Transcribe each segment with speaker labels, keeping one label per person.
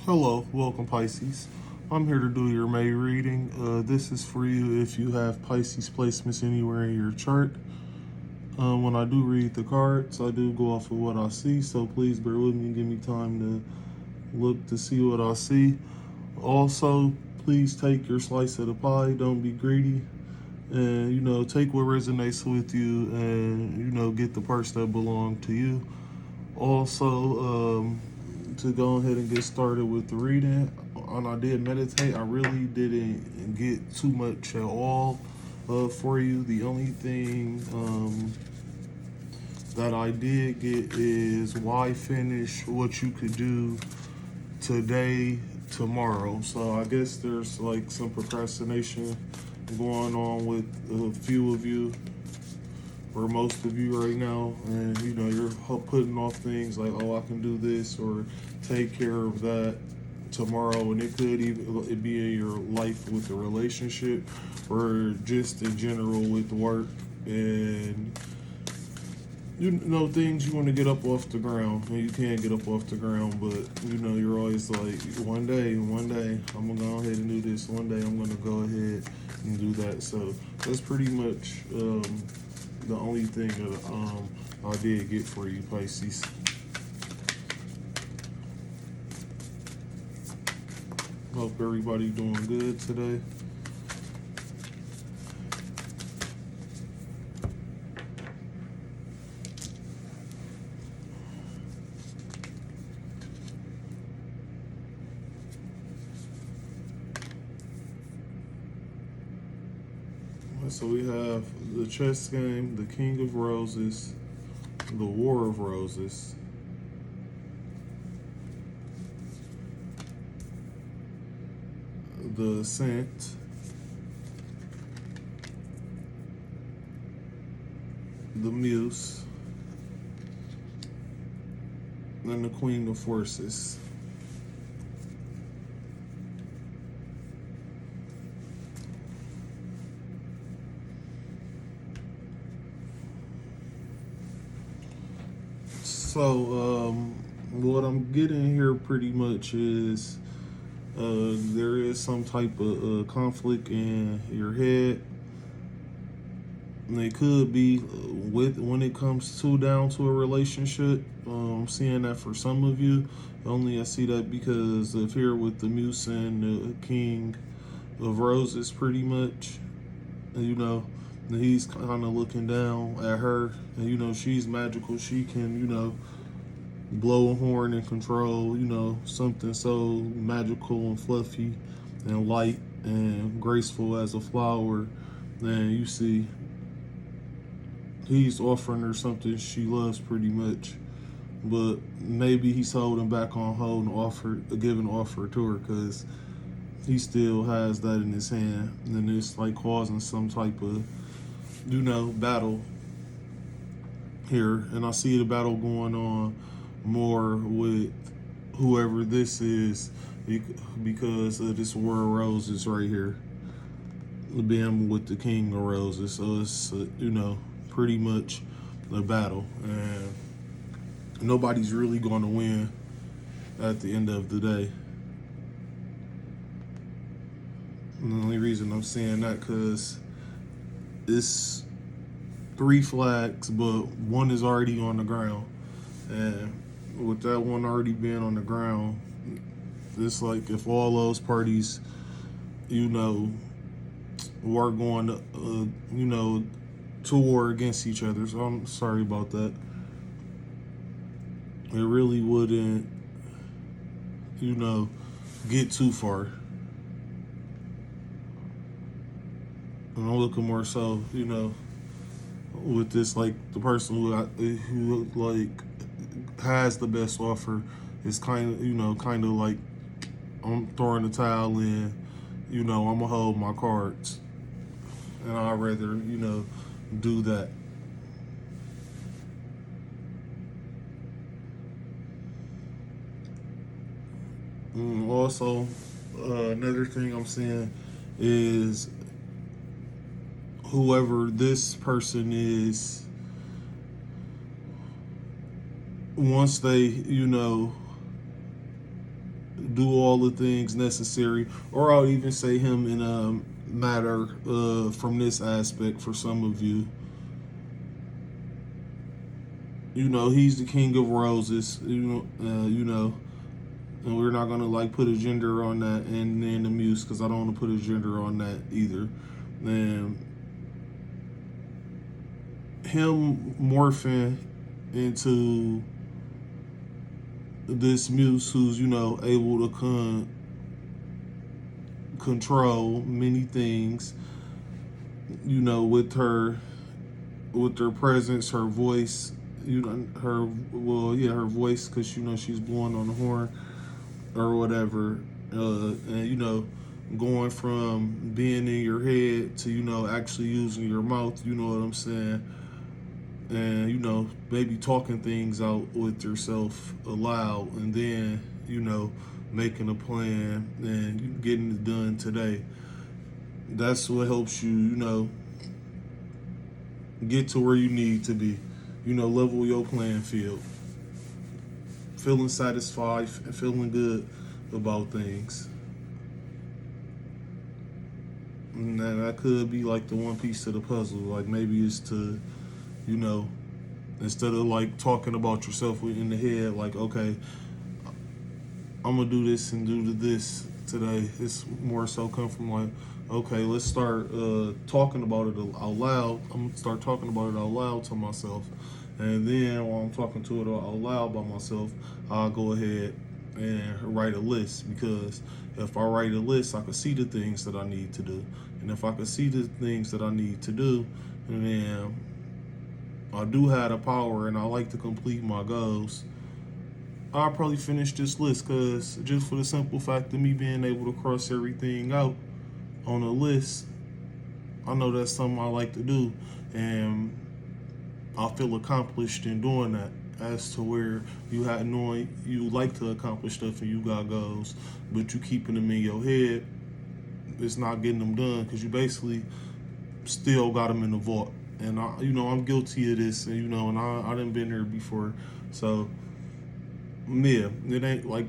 Speaker 1: Hello, welcome Pisces. I'm here to do your May reading. This is for you if you have Pisces placements anywhere in your chart. When I do read the cards, I do go off of what I see, so please bear with me and give me time to look to see what I see. Also, please take your slice of the pie, don't be greedy, and take what resonates with you and get the parts that belong to you. Also, to go ahead and get started with the reading, and I did meditate. I really didn't get too much at all for you. The only thing that I did get is why finish what you could do today, tomorrow. So I guess there's like some procrastination going on with a few of you or most of you right now, and you're putting off things like, oh, I can do this or take care of that tomorrow, and it could even it be in your life with the relationship or just in general with work, and things you want to get up off the ground and you can't get up off the ground, but you're always like, one day I'm gonna go ahead and do this, one day I'm gonna go ahead and do that. So that's pretty much the only thing that I did get for you, Pisces. Hope everybody doing good today. So we have the chess game, the King of Roses, the War of Roses, the Ascent, the Muse, and the Queen of Forces. So, what I'm getting here pretty much is there is some type of conflict in your head. And it could be with when it comes down to a relationship. I'm seeing that for some of you. Only I see that because of here with the Muse and the King of Roses, pretty much. And he's kind of looking down at her, and she's magical. She can, blow a horn and control, something so magical and fluffy and light and graceful as a flower. And you see, he's offering her something she loves pretty much, but maybe he's holding back on giving offer to her because he still has that in his hand, and it's like causing some type of battle here. And I see the battle going on more with whoever this is because of this War of Roses right here, being with the King of Roses. So it's pretty much a battle, and nobody's really going to win at the end of the day. And the only reason I'm saying that because it's 3 flags, but one is already on the ground, and with that one already being on the ground, it's like if all those parties, were going to war against each other. So I'm sorry about that. It really wouldn't, get too far. And I'm looking more so, with this, like the person who like has the best offer is kind of like, I'm throwing the towel in, I'm gonna hold my cards, and I'd rather do that. Also, another thing I'm seeing is whoever this person is, once they, do all the things necessary, or I'll even say him in a matter from this aspect for some of you. You know, he's the king of roses. And we're not gonna like put a gender on that, and then the muse, because I don't want to put a gender on that either. And him morphing into this muse who's able to control many things, with her presence, her voice, her voice, because she's blowing on the horn or whatever, and going from being in your head to actually using your mouth, you know what I'm saying, and maybe talking things out with yourself aloud, and then making a plan and getting it done today. That's what helps you get to where you need to be, level your playing field, feeling satisfied and feeling good about things. And that could be like the one piece to the puzzle. Like maybe it's to, instead of like talking about yourself in the head, like, okay, I'm gonna do this and do this today. It's more so come from like, okay, let's start talking about it out loud. I'm gonna start talking about it out loud to myself. And then while I'm talking to it out loud by myself, I'll go ahead and write a list, because if I write a list, I can see the things that I need to do. And if I can see the things that I need to do, then I do have the power and I like to complete my goals, I'll probably finish this list, because just for the simple fact of me being able to cross everything out on a list, I know that's something I like to do, and I feel accomplished in doing that. As to where you like to accomplish stuff and you got goals, but you keeping them in your head, it's not getting them done, because you basically still got them in the vault. And I'm guilty of this, and and I done been there before. So yeah, it ain't like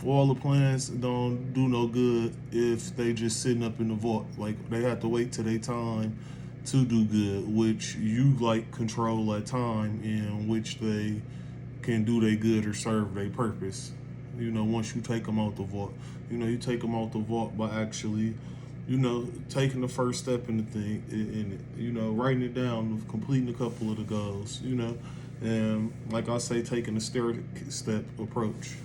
Speaker 1: all the plans don't do no good if they just sitting up in the vault. Like they have to wait till their time to do good, which you like control that time in which they can do their good or serve their purpose. Once you take them out the vault, you take them out the vault by actually, taking the first step in the thing, in it, writing it down, completing a couple of the goals, and like I say, taking a stair-step approach.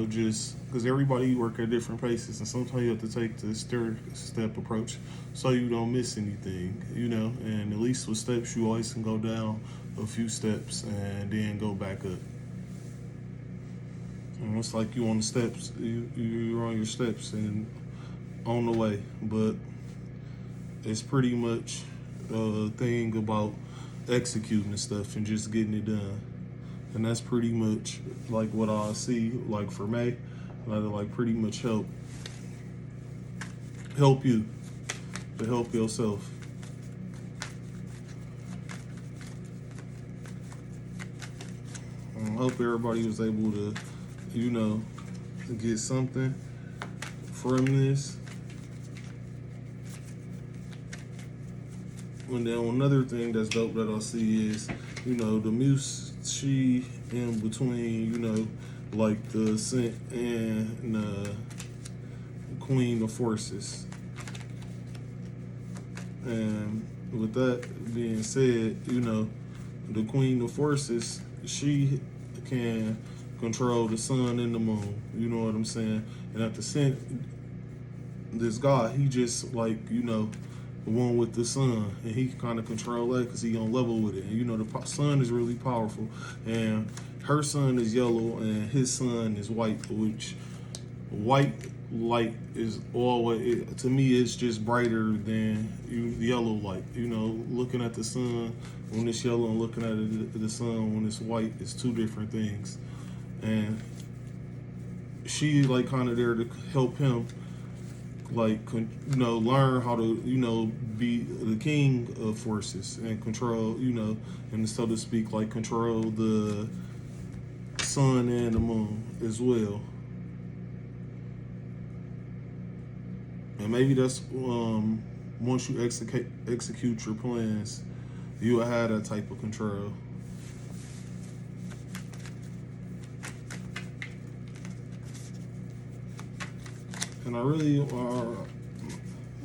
Speaker 1: Just because everybody work at different paces, and sometimes you have to take the stair-step approach so you don't miss anything, and at least with steps, you always can go down a few steps and then go back up. And it's like you on the steps, you're on your steps and on the way, but it's pretty much a thing about executing the stuff and just getting it done. And that's pretty much like what I see, like for May, like pretty much help you to help yourself. I hope everybody was able to, get something from this. And then another thing that's dope that I see is, the muse, she in between, like the Ascent and the Queen of Forces. And with that being said, the Queen of Forces, she can control the sun and the moon. You know what I'm saying? And at the Ascent, this God, he just like, the one with the sun, and he kind of control that because he on level with it. And the sun is really powerful, and her sun is yellow and his sun is white, which white light is always, to me, it's just brighter than yellow light. Looking at the sun when it's yellow and looking at the sun when it's white, it's two different things. And she like kind of there to help him, like, learn how to, be the king of forces and control, and so to speak, like control the sun and the moon as well. And maybe that's once you execute your plans, you will have that type of control. And I really,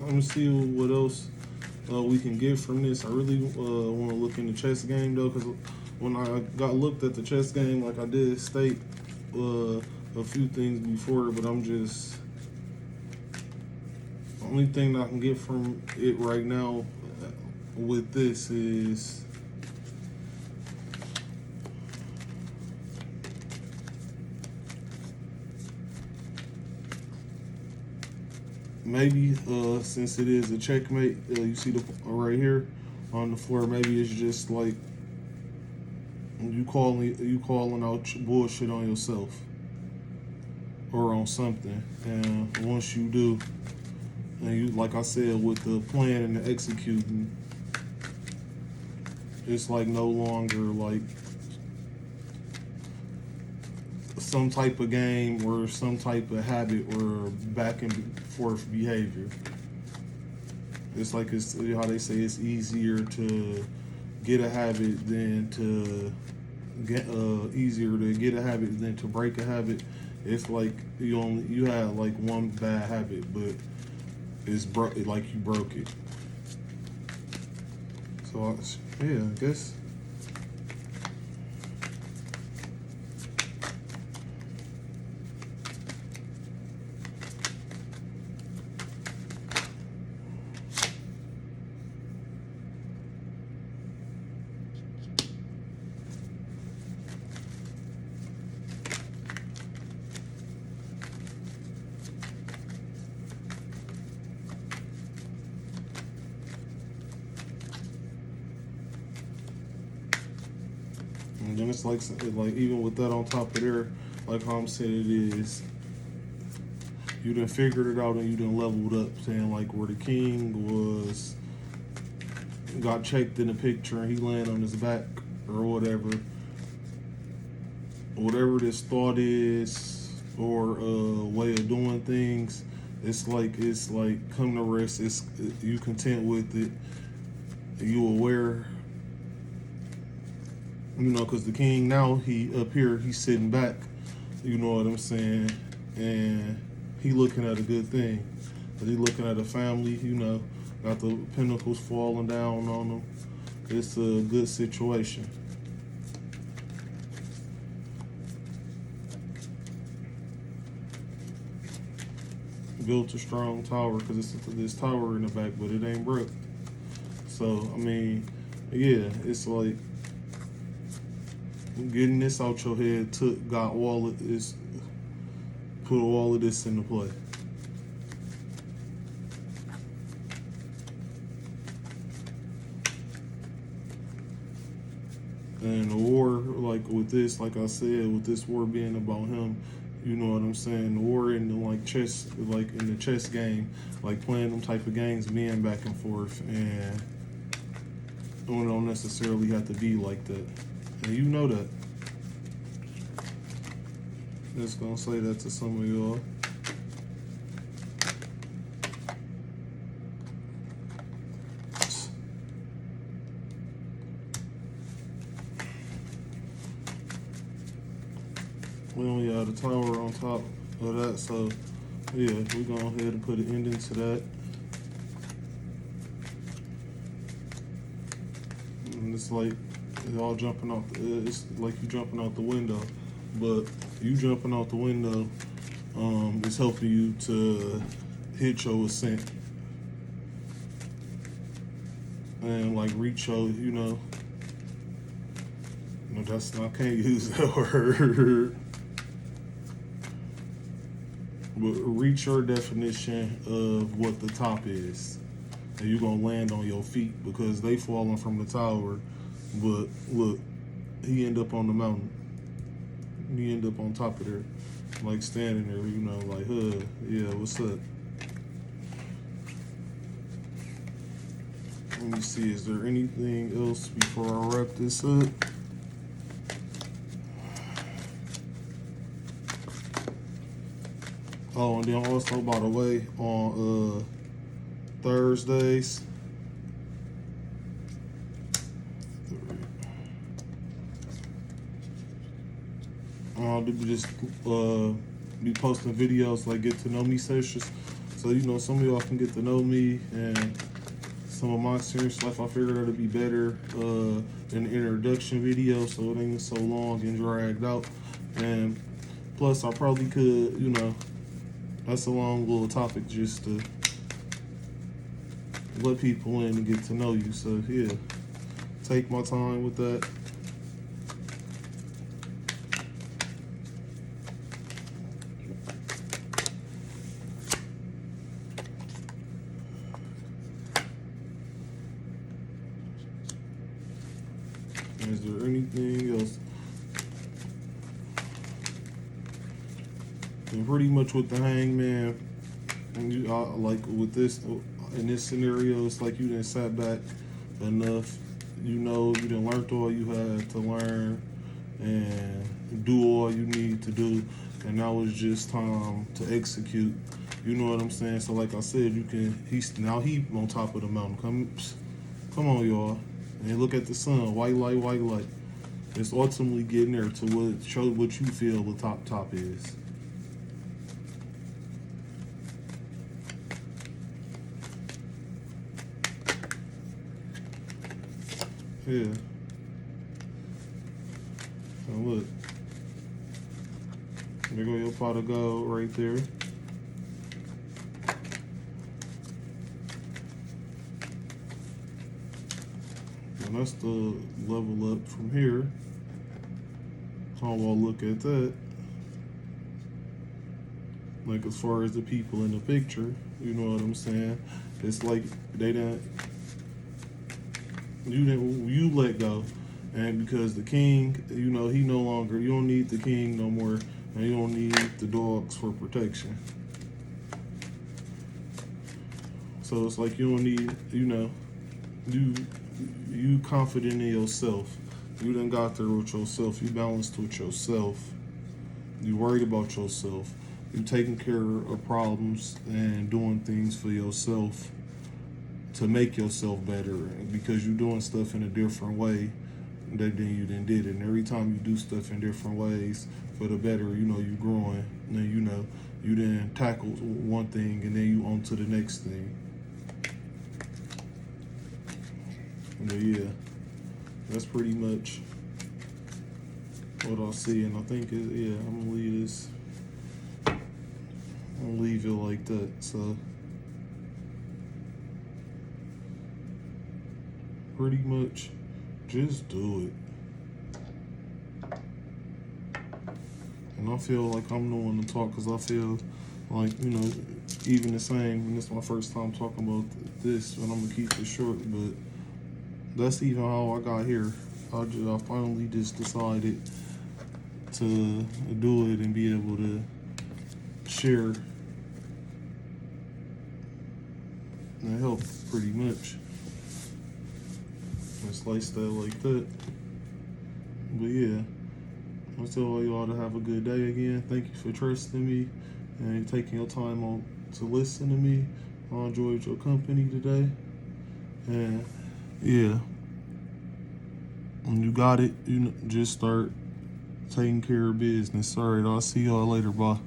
Speaker 1: let me see what else we can get from this. I really want to look in the chess game though, because when I got looked at the chess game, like I did state a few things before, but I'm just, the only thing that I can get from it right now with this is maybe since it is a checkmate, you see the right here on the floor, maybe it's just like you calling out bullshit on yourself or on something. And once you do, and you, like I said, with the plan and the executing, it's like no longer like some type of game or some type of habit or back and forth behavior. It's like, it's how they say it's easier to get a habit than to get easier to get a habit than to break a habit. It's like you had like one bad habit, but it's like you broke it. So yeah, I guess. And then it's like even with that on top of there, like how I'm saying it is, you done figured it out and you done leveled up, saying like where the king got checked in the picture and he landed on his back or whatever. Whatever this thought is or way of doing things, it's like come to rest. You content with it. You aware. You know, because the king now, he up here, he's sitting back, you know what I'm saying, and he looking at a good thing. But he looking at a family, you know, got the pinnacles falling down on them. It's a good situation. Built a strong tower, because it's this tower in the back, but it ain't broke. So, I mean, yeah, it's like, getting this out your head got all of this, put all of this into play. And the war, like with this, like I said, with this war being about him, you know what I'm saying? The war in the chess, like in the chess game, like playing them type of games, being back and forth, and it don't necessarily have to be like that. And you know that. Just gonna say that to some of y'all. We only have the tower on top of that, so yeah, we're going ahead and put an ending to that. And it's like y'all jumping out. It's like you jumping out the window, but you jumping out the window is helping you to hit your ascent and like reach your, you know. No, that's I can't use that word. But reach your definition of what the top is. And you're going to land on your feet because they falling from the tower. But look, he end up on the mountain. He end up on top of there. Like standing there, you know, like, yeah, what's up? Let me see, is there anything else before I wrap this up? Oh, and then also, by the way, on Thursdays, I'll just be posting videos like get to know me sessions. So, you know, some of y'all can get to know me and some of my serious life. I figured it'd be better in the introduction video so it ain't so long and dragged out. And plus, I probably could, you know, that's a long little topic just to let people in and get to know you. So, yeah, take my time with that. Is there anything else? And pretty much with the hangman, and you like with this in this scenario, it's like you didn't sat back enough. You know, you done learned all you had to learn and do all you need to do, and now it's just time to execute. You know what I'm saying? So, like I said, you can. He's now on top of the mountain. Come on, y'all. And look at the sun, white light, white light. It's ultimately getting there to show what you feel the top is. Yeah. And look. There go your pot of gold right there. And that's the level up from here. How I'll look at that. Like as far as the people in the picture, you know what I'm saying? It's like you let go. And because the king, you know, he no longer, you don't need the king no more, and you don't need the dogs for protection. So it's like you don't need, you know, you confident in yourself. You done got there with yourself. You balanced with yourself. You worried about yourself. You taking care of problems and doing things for yourself to make yourself better, because you're doing stuff in a different way than you done did it. And every time you do stuff in different ways for the better, you know, you growing. And then, you know, you then tackle one thing and then you on to the next thing. But yeah, that's pretty much what I see. And I think, yeah, I'm gonna leave this. I'm gonna leave it like that. So pretty much just do it. And I feel like I'm the one to talk because I feel like, you know, even the same, and this is my first time talking about this, and I'm gonna keep it short, but that's even how I got here. I finally just decided to do it and be able to share and help pretty much. And slice that like that. But yeah, I tell all y'all to have a good day again. Thank you for trusting me and taking your time on to listen to me. I enjoyed your company today. And yeah, when you got it, you know, just start taking care of business. All right, I'll see y'all later. Bye.